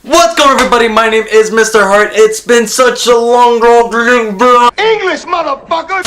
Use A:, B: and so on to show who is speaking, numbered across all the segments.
A: What's going on, everybody? My name is Mr. Hart. It's been such a long bro.
B: English, motherfucker!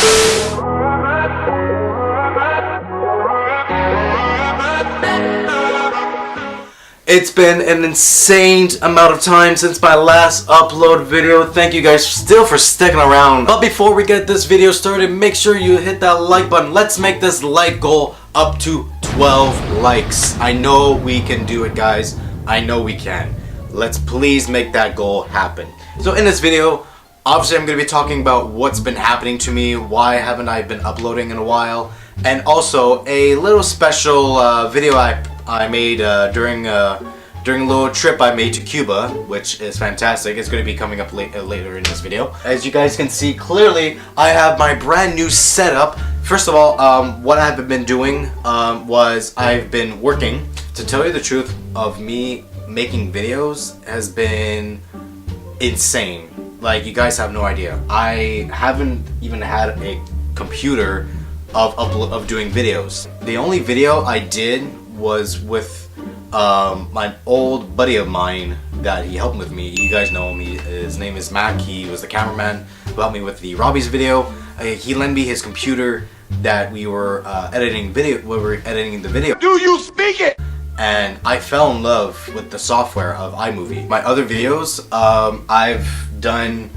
A: It's been an insane amount of time since my last upload video. Thank you guys still for sticking around. But before we get this video started, make sure you hit that like button. Let's make this like goal up to 12 likes. I know we can do it, guys. I know we can. Let's please make that goal happen. So in this video, obviously I'm going to be talking about what's been happening to me, why haven't I been uploading in a while, and also a little special video I made during a little trip I made to Cuba, which is fantastic. It's going to be coming up later in this video. As you guys can see clearly, I have my brand new setup. First of all, what I've been doing was I've been working. To tell you the truth, of me making videos has been insane. Like, you guys have no idea. I haven't even had a computer of doing videos. The only video I did was with my old buddy of mine that he helped with me. You guys know him. His name is Mac. He was the cameraman who helped me with the Robbie's video. He lent me his computer that we were editing the video.
B: Do you speak it?
A: And I fell in love with the software of iMovie. My other videos I've done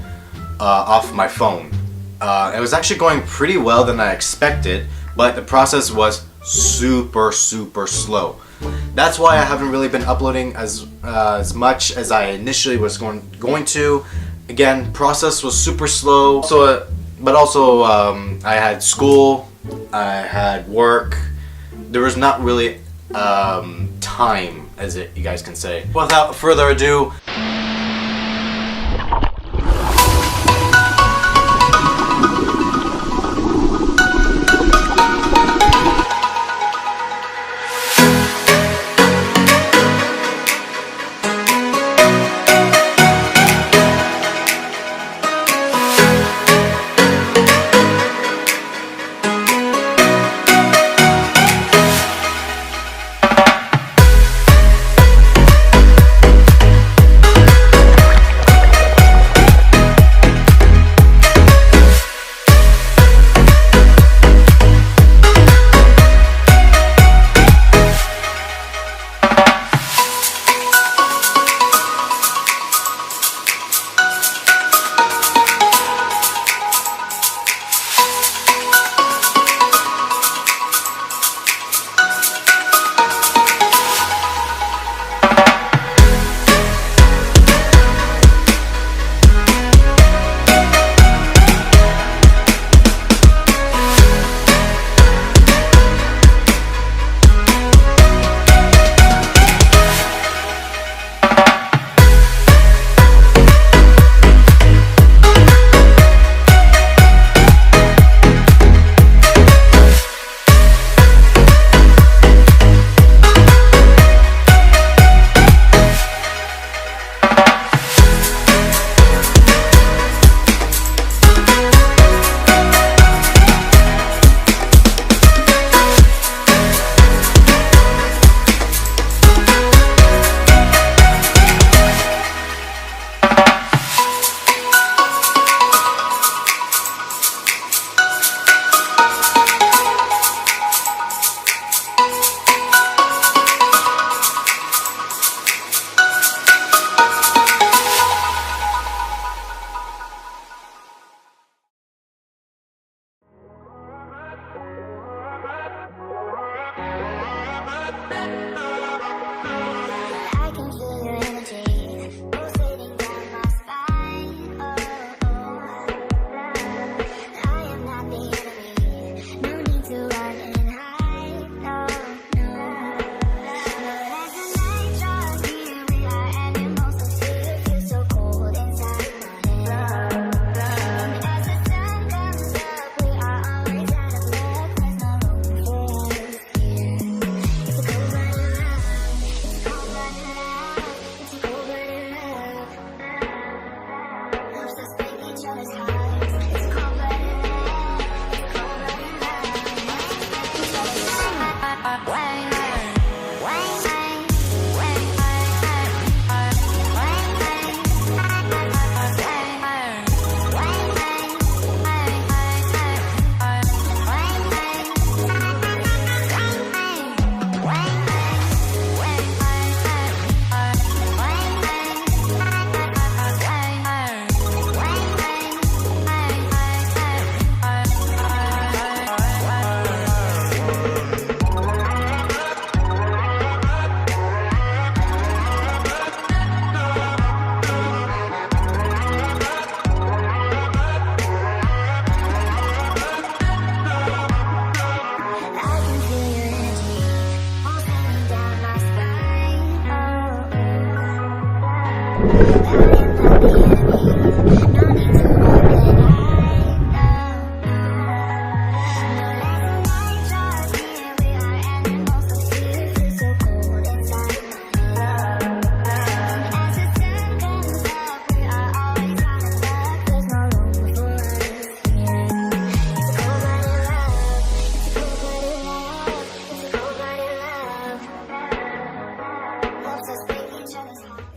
A: off my phone. It was actually going pretty well than I expected, but the process was super slow. That's why I haven't really been uploading as much as I initially was going to. Again, process was super slow. So, but also I had school, I had work. There was not really time, as you guys can say. Without further ado,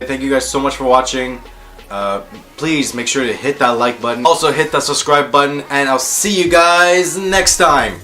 A: Thank you guys so much for watching. Please make sure to hit that like button. Also hit that subscribe button, and I'll see you guys next time.